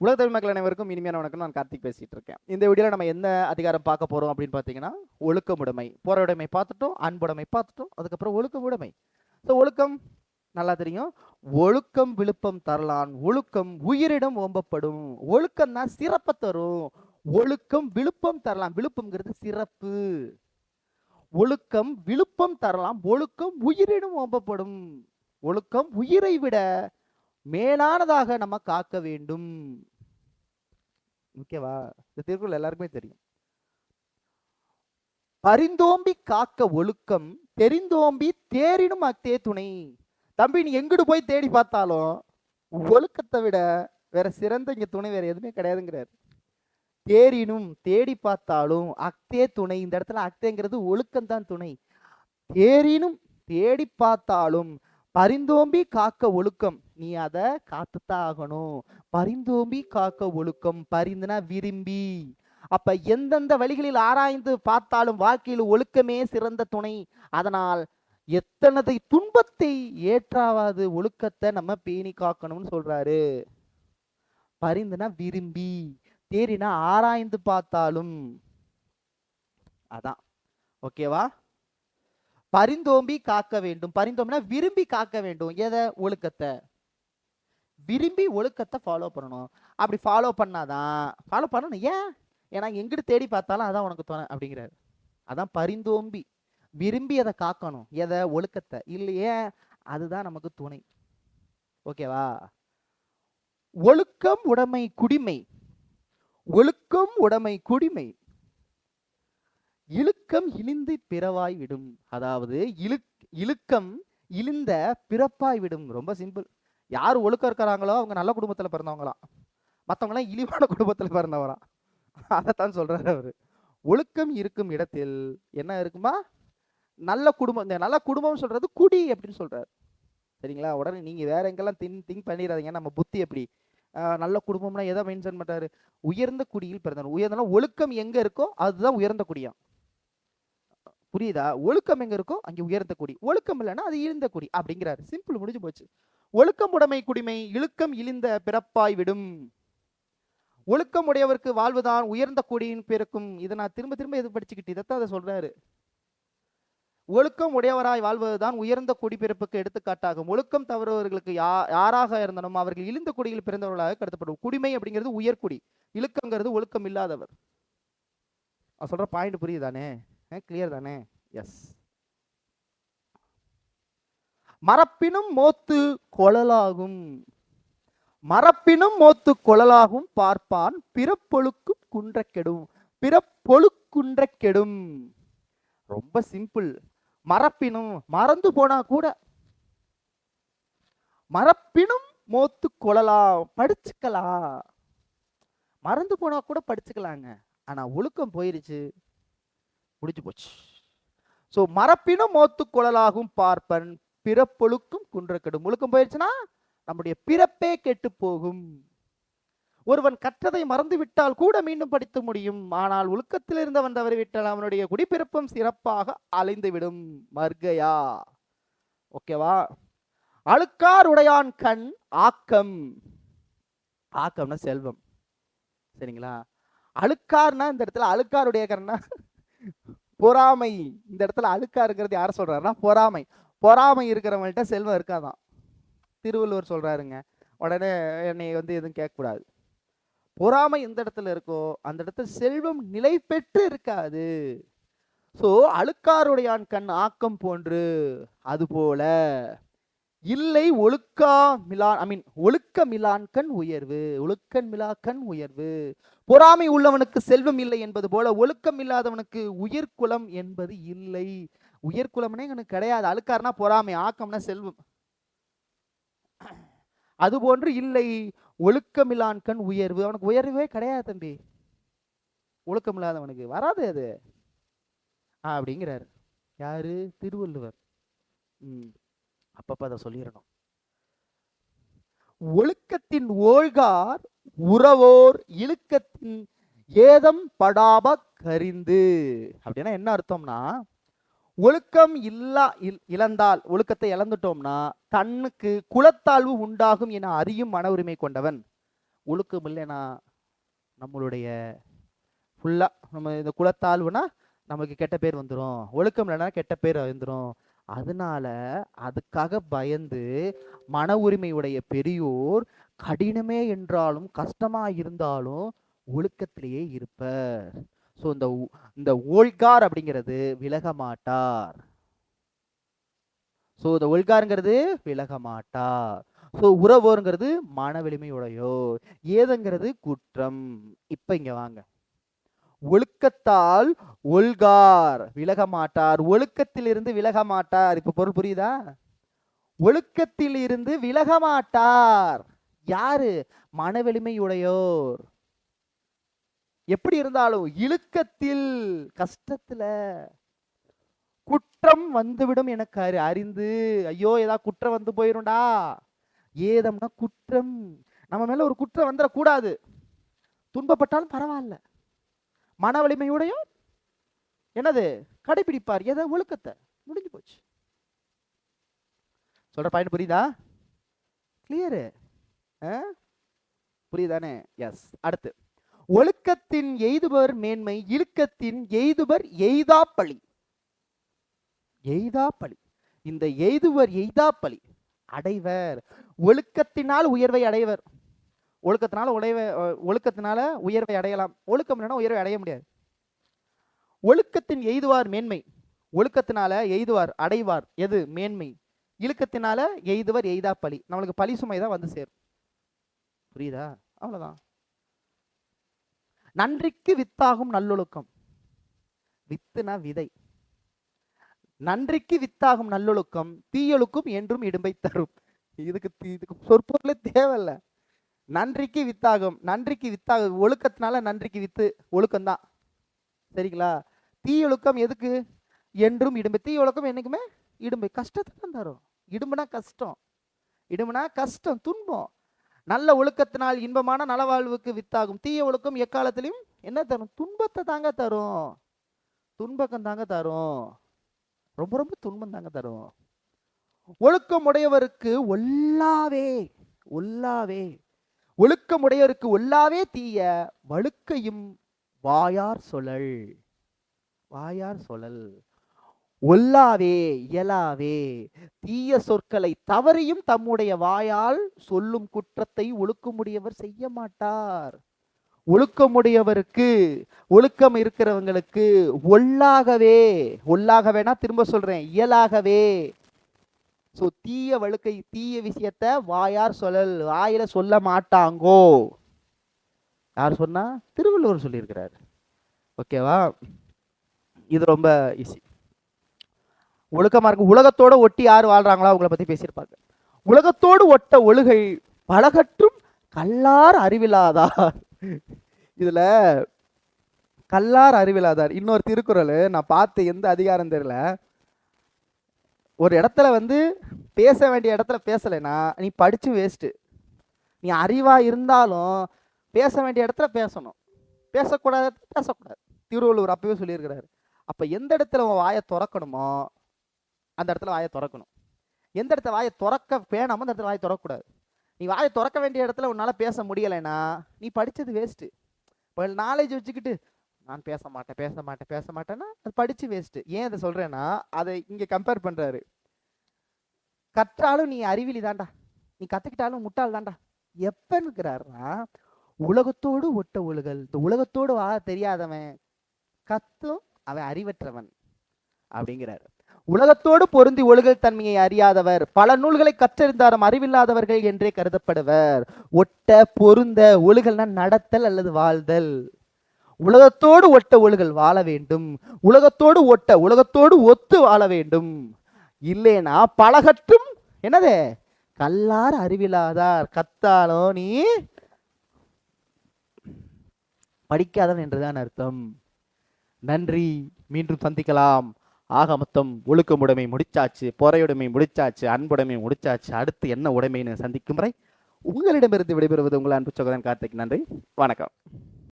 உலக தமிழ் மக்கள் அனைவருக்கும் இனிமையான வணக்கம். நான் கார்த்திக் பேசிட்டு இருக்கேன். இந்த வீடியோவில் நம்ம என்ன அதிகாரம் பார்க்க போறோம் அப்படின்னு பார்த்தீங்கன்னா, ஒழுக்கமுடைமை. பொறையுடைமை பார்த்துட்டோம், அன்புடைமை பார்த்துட்டோம், அதுக்கப்புறம் ஒழுக்கமுடைமை. ஸோ ஒழுக்கம் நல்லா தெரியும். ஒழுக்கம் விழுப்பம் தரலான், ஒழுக்கம் உயிரிடம் ஓம்பப்படும். ஒழுக்கம் தான் சிறப்பை தரும். ஒழுக்கம் விழுப்பம் தரலாம். விழுப்பம்ங்கிறது சிறப்பு. ஒழுக்கம் விழுப்பம் தரலாம், ஒழுக்கம் உயிரிடம் ஓம்பப்படும். ஒழுக்கம் உயிரை விட மேலானதாக நம்ம காக்க வேண்டும். ஓகேவா? இந்த திருக்குறள் எல்லாருக்குமே தெரியும். பரிந்தோம்பி காக்க ஒழுக்கம், தெரிந்தோம்பி தேரினும் அத்தே துணை. தம்பி, நீ எங்கிட்டு போய் தேடி பார்த்தாலும் ஒழுக்கத்தை விட வேற சிறந்த இங்க துணை வேற எதுவுமே கிடையாதுங்கிறார். தேரினும் தேடி பார்த்தாலும் அக்தே துணை. இந்த இடத்துல அக்தேங்கிறது ஒழுக்கம்தான் துணை. தேரினும் தேடி பார்த்தாலும் பரிந்தோம்பி காக்க ஒழுக்கம், நீ அதை காத்துத்தான் ஆகணும். பரிந்தோம்பி காக்க ஒழுக்கம், பரிந்துனா விரும்பி. அப்ப எந்தெந்த வழிகளில் ஆராய்ந்து பார்த்தாலும் வாழ்க்கையில் ஒழுக்கமே சிறந்த துணை. அதனால் எத்தனதை துன்பத்தை ஏற்றாவது ஒழுக்கத்தை நம்ம பேணி காக்கணும்னு சொல்றாரு. பரிந்துனா விரும்பி, தேரினா ஆராய்ந்து பார்த்தாலும். அதான் ஓகேவா? பரிந்தோம்பி காக்க வேண்டும். பரிந்தோம்பினா விரும்பி காக்க வேண்டும். எதை? ஒழுக்கத்தை. விரும்பி ஒழுக்கத்தை ஃபாலோ பண்ணணும். அப்படி ஃபாலோ பண்ணாதான், ஃபாலோ பண்ணணும். ஏன்? ஏன்னா எங்கிட்டு தேடி பார்த்தாலும் அதான் உனக்கு துணை அப்படிங்கிறாரு. அதான் பரிந்தோம்பி, விரும்பி அதை காக்கணும். எதை? ஒழுக்கத்தை. இல்லையே, அதுதான் நமக்கு துணை. ஓகேவா? ஒழுக்கம் உடைமை குடிமை. ஒழுக்கம் உடைமை குடிமை. இழுக்கம் இழிந்து பிறவாய் விடும். அதாவது இழுக்கம் இழிந்த பிறப்பாய் விடும். ரொம்ப சிம்பிள். யார் ஒழுக்கம் இருக்கிறாங்களோ அவங்க நல்ல குடும்பத்துல பிறந்தவங்களாம், மற்றவங்களாம் இழிவான குடும்பத்துல பிறந்தவராம். அதைத்தான் சொல்றாரு அவரு. ஒழுக்கம் இருக்கும் இடத்தில் என்ன இருக்குமா? நல்ல குடும்பம். இந்த நல்ல குடும்பம் சொல்றது குடி அப்படின்னு சொல்றாரு. சரிங்களா? உடனே நீங்க வேற எங்கெல்லாம் திங்க் பண்ணிடாதீங்க. நம்ம புத்தி எப்படி நல்ல குடும்பம்னா எதை மென்ஷன் பண்றாரு? உயர்ந்த குடியில் பிறந்தவர். உயர்ந்த ஒழுக்கம் எங்க இருக்கோ அதுதான் உயர்ந்த குடியா. புரியுதா? ஒழுக்கம் எங்க இருக்கோ அங்கே உயர்ந்த குடி, ஒழுக்கம் இல்லைன்னா அது இழிந்த குடி அப்படிங்கிறாரு. சிம்பிள், முடிஞ்சு போச்சு. ஒழுக்கம் உடைமை குடிமை, இழுக்கம் இழிந்த பிறப்பாய் விடும். ஒழுக்கம் உடையவருக்கு வாழ்வுதான் உயர்ந்த குடியின் பிறக்கும். இதை நான் திரும்ப திரும்ப எது படிச்சுக்கிட்டு இதைத்தான் அதை சொல்றாரு. ஒழுக்கம் உடையவராய் வாழ்வதுதான் உயர்ந்த குடி பிறப்புக்கு எடுத்துக்காட்டாகும். ஒழுக்கம் தவறுவர்களுக்கு யாராக இருந்தாலும் அவர்கள் இழிந்த குடியில் பிறந்தவர்களாக கருதப்படும். குடிமை அப்படிங்கிறது உயர்குடி, இழுக்கங்கிறது ஒழுக்கம் இல்லாதவர். சொல்ற பாயிண்ட் புரியுதானே? கிளியர் தானே? எஸ். மரப்பினும் மோத்து கொழலாகும். மரப்பினும் மோத்து கொழலாகும் பார்ப்பான் பிறப்பொழுக்கும் குன்ற கெடும். பிறப்பொழுக்குன்ற கெடும். ரொம்ப சிம்பிள். மரப்பினும் மறந்து போனா கூட, மரப்பினும் மோத்து கொழலாம், படிச்சுக்கலாம். மறந்து போனா கூட படிச்சுக்கலாங்க. ஆனா ஒழுக்கம் போயிருச்சு, முடிஞ்சு போச்சு. ஸோ மரப்பினும் மோத்து கொழலாகும் பார்ப்பன் பிறப்பொழுக்கும் குன்ற கெடும். ஒழுக்கம் போயிருச்சுன்னா நம்முடைய பிறப்பே கெட்டு போகும். ஒருவன் கற்றதை மறந்து விட்டால் கூட மீண்டும் படித்து முடியும். ஆனால் ஒழுக்கத்தில் இருந்தவன் தவறி விட்டால் அவனுடைய குடிப்பிறப்பும் சிறப்பாக அலைந்துவிடும். மர்கையா. ஓகேவா? அழுக்கார் உடையான் கண் ஆக்கம். ஆக்கம்னா செல்வம். சரிங்களா? அழுக்கார்னா இந்த இடத்துல அழுக்காருடைய கண்ணா பொறாமை. இந்த இடத்துல அழுக்கா இருக்கிறது யார சொல்றாருன்னா பொறாமை. பொறாமை இருக்கிறவங்கள்ட்ட செல்வம் இருக்காதான். திருவள்ளுவர் சொல்றாருங்க. உடனே என்னை எதுவும் கேட்கக்கூடாது. பொறாமை எந்த இடத்துல இருக்கோ அந்த இடத்துல செல்வம் நிலை பெற்று இருக்காது. ஸோ அழுக்காருடையான் கண் ஆக்கம் போன்று, அதுபோல இல்லை ஒழுக்கா மிலான் ஒழுக்க மிலான் கண் உயர்வு. ஒழுக்கன் மிலா கண் உயர்வு. பொறாமை உள்ளவனுக்கு செல்வம் இல்லை என்பது போல ஒழுக்கம் இல்லாதவனுக்கு உயர்குலம் என்பது இல்லை. உயர்குலம்னே எனக்கு கிடையாது. அழுக்காருனா பொறாமை, ஆக்கம்னா செல்வம். அதுபோன்று இல்லை ஒழுக்கமில்லான் கண் உயர்வு. அவனுக்கு உயர்வே கிடையாது தம்பி. ஒழுக்கம் இல்லாதவனுக்கு வராது அது அப்படிங்கிறாரு. யாரு? திருவள்ளுவர். அப்பப்ப அதை சொல்லிடணும். ஒழுக்கத்தின் ஓழ்கார் உறவோர் இழுக்கத்தின் ஏதம் படாப கரிந்து. அப்படின்னா என்ன அர்த்தம்னா, ஒழுக்கம் இழந்தால், ஒழுக்கத்தை இழந்துட்டோம்னா தன்னுக்கு குலத்தாழ்வு உண்டாகும் என அறியும் மன உரிமை கொண்டவன். ஒழுக்கம் இல்லைன்னா நம்மளுடைய ஃபுல்லா நம்ம இந்த குலத்தாழ்வுனா நமக்கு கெட்ட பேர் வந்துடும், ஒழுக்கம் இல்லைன்னா கெட்ட பேர் வந்துடும். அதனால அதுக்காக பயந்து மன உரிமையுடைய பெரியோர் கடினமே என்றாலும் கஷ்டமா இருந்தாலும் ஒழுக்கத்திலேயே இருப்பர். ஸோ இந்த ஓல்கார் அப்படிங்கிறது விலக மாட்டார். ஸோ இந்த ஒல்காருங்கிறது விலக மாட்டார். ஸோ உறவோருங்கிறது மன வலிமையுடையோர், ஏதுங்கிறது குற்றம். இப்ப இங்க வாங்க, ஒழுக்கத்தால் ஒல்கார் விலக மாட்டார், ஒழுக்கத்திலிருந்து விலக மாட்டார். இப்ப பொருள் புரியுதா? ஒழுக்கத்தில் இருந்து விலக மாட்டார் யாரு? மன வலிமையுடையோர். எப்படி இருந்தாலும் இழுக்கத்தில், கஷ்டத்துல குற்றம் வந்துவிடும் எனக்கு அறிந்து, ஐயோ ஏதாவது குற்றம் வந்து போயிரும்டா. ஏதம்னா குற்றம், நம்ம மேல ஒரு குற்றம் வந்துடக்கூடாது, துன்பப்பட்டாலும் பரவாயில்ல. மன வலிமையுடைய என்னது கடைபிடிப்பார், எதை? ஒழுக்கத்தை. முடிஞ்சு போச்சு. சொல்ற பாயிண்ட் புரியுதா? கிளியரு? புரியுதானே? எஸ். அடுத்து, ஒழுக்கத்தின் எய்துபர் மேன்மை, இழுக்கத்தின் எய்துபர் எய்தாப்பழி. எய்தாப்பழி, இந்த எய்துவர் எய்தாப்பழி அடைவர். ஒழுக்கத்தினால் உயர்வை அடைவர். ஒழுக்கத்தினால உயர்வை அடையலாம், ஒழுக்கம் இல்லைன்னா உயர்வை அடைய முடியாது. ஒழுக்கத்தின் எய்துவார் மேன்மை, ஒழுக்கத்தினால எய்துவார் அடைவார் எது? மேன்மை. இழுக்கத்தினால எய்துவர் எய்தாப்பழி, நம்மளுக்கு பழி சுமை தான் வந்து சேரும். புரியுதா? அவ்வளவுதான். நன்றிக்கு வித்தாகும் நல்லொழுக்கம், வித்துனா விதை. நன்றிக்கு வித்தாகும் நல்லொழுக்கம் தீயொழுக்கும் என்றும் இடும்பை தரும். இதுக்கு சொற்பொருளே தேவையில்ல. நன்றிக்கு வித்தாகும், நன்றிக்கு வித்தாகும், ஒழுக்கத்தினால நன்றிக்கு வித்து ஒழுக்கம்தான். சரிங்களா? தீயொழுக்கம் எதுக்கு? என்றும் இடும்பை. தீயொழுக்கம் என்னைக்குமே இடும்பை, கஷ்டத்தை தான் தரும். இடும்புனா கஷ்டம், இடும்புனா கஷ்டம், துன்பம். நல்ல ஒழுக்கத்தினால் இன்பமான நலவாழ்வுக்கு வித்தாகும். தீய ஒழுக்கம் எக்காலத்திலையும் என்ன தரும்? துன்பத்தை தாங்க தரும், துன்பக்கம் தாங்க தரும், ரொம்ப ரொம்ப துன்பம் தாங்க தரும். ஒழுக்கம் உடையவருக்கு ஒல்லாவே, ஒல்லாவே, ஒழுக்கம் உடையவருக்கு ஒல்லாவே தீய வழுக்கையும் வாயார் சொல்லல், வாயார் சொல்லல். ஒல்லாவே இயலாவே தீய சொற்களை தவறியும் தம்முடைய வாயால் சொல்லும் குற்றத்தை ஒழுக்கமுடையவர் செய்ய மாட்டார். ஒழுக்கமுடையவருக்கு, ஒழுக்கம் இருக்கிறவங்களுக்கு ஒல்லாகவே, ஒல்லாகவேனா திரும்ப சொல்றேன், இயலாகவே. சோ தீய வழுக்கை, தீய விஷயத்த வாயார் சொல்லல், வாயில சொல்ல மாட்டாங்கோ. யார் சொன்னா? திருவள்ளுவர் சொல்லியிருக்கிறார். ஓகேவா? இது ரொம்ப ஈஸி. ஒழுக்கமா இருக்கு. உலகத்தோட ஒட்டி யார் வாழ்றாங்களோ அவங்கள பத்தி பேசியிருப்பாங்க. உலகத்தோடு ஒட்ட ஒழுகை பலகற்றும் கல்லார் அறிவிலாதார். இதுல கல்லார் அறிவிலாதார் இன்னொரு திருக்குறள் நான் பார்த்து, எந்த அதிகாரம் தெரியல. ஒரு இடத்துல வந்து பேச வேண்டிய இடத்துல பேசலைன்னா நீ படிச்சு வேஸ்ட். நீ அறிவா இருந்தாலும் பேச வேண்டிய இடத்துல பேசணும், பேசக்கூடாது பேசக்கூடாது. திருவள்ளுவர் அப்பவே சொல்லியிருக்கிறாரு. அப்ப எந்த இடத்துல உன் வாயை திறக்கணுமோ அந்த இடத்துல வாயை திறக்கணும், எந்த இடத்துல வாயை திறக்க வேணாமோ அந்த இடத்துல வாயை திறக்கக்கூடாது. நீ வாயை திறக்க வேண்டிய இடத்துல உன்னால பேச முடியலைன்னா நீ படிச்சது வேஸ்ட்டு. இப்போ நாலேஜ் வச்சுக்கிட்டு நான் பேச மாட்டேன் பேச மாட்டேன் பேச மாட்டேன்னா அது படிச்சு வேஸ்ட்டு. ஏன் அதை சொல்றேன்னா, அதை இங்க கம்பேர் பண்றாரு. கற்றாலும் நீ அறிவிலி தாண்டா, நீ கத்துக்கிட்டாலும் முட்டாள் தாண்டா. எப்பன்னுக்கிறாருன்னா, உலகத்தோடு ஒட்ட ஒழுகல். இந்த உலகத்தோடு வாழ தெரியாதவன் கத்தும் அவன் அறிவற்றவன் அப்படிங்கிறாரு. உலகத்தோடு பொருந்தி ஒழுகல் தன்மையை அறியாதவர் பல நூல்களை கற்றறிந்தாரும் அறிவில்லாதவர்கள் என்றே கருதப்படுவர். ஒட்ட பொருந்த, ஒழுகல்னா நடத்தல் அல்லது வாழ்தல். உலகத்தோடு ஒட்ட ஒழுகல் வாழ வேண்டும், உலகத்தோடு ஒட்ட உலகத்தோடு ஒத்து வாழ வேண்டும். இல்லைனா பலகற்றும் என்னது? கல்லார் அறிவிலாதார். கத்தாலும் நீ படிக்காதவன் என்றுதான் அர்த்தம். நன்றி, மீண்டும் சந்திக்கலாம். ஆக மொத்தம் ஒழுக்கமுடைமை முடிச்சாச்சு, பொறையுடைமை முடிச்சாச்சு, அன்புடைமை முடிச்சாச்சு. அடுத்து என்ன உடைமைன்னு சந்திக்கும் வரை உங்களிடமிருந்து விடைபெறுவது உங்கள் அன்பு சகோதரன் கார்த்திக். நன்றி, வணக்கம்.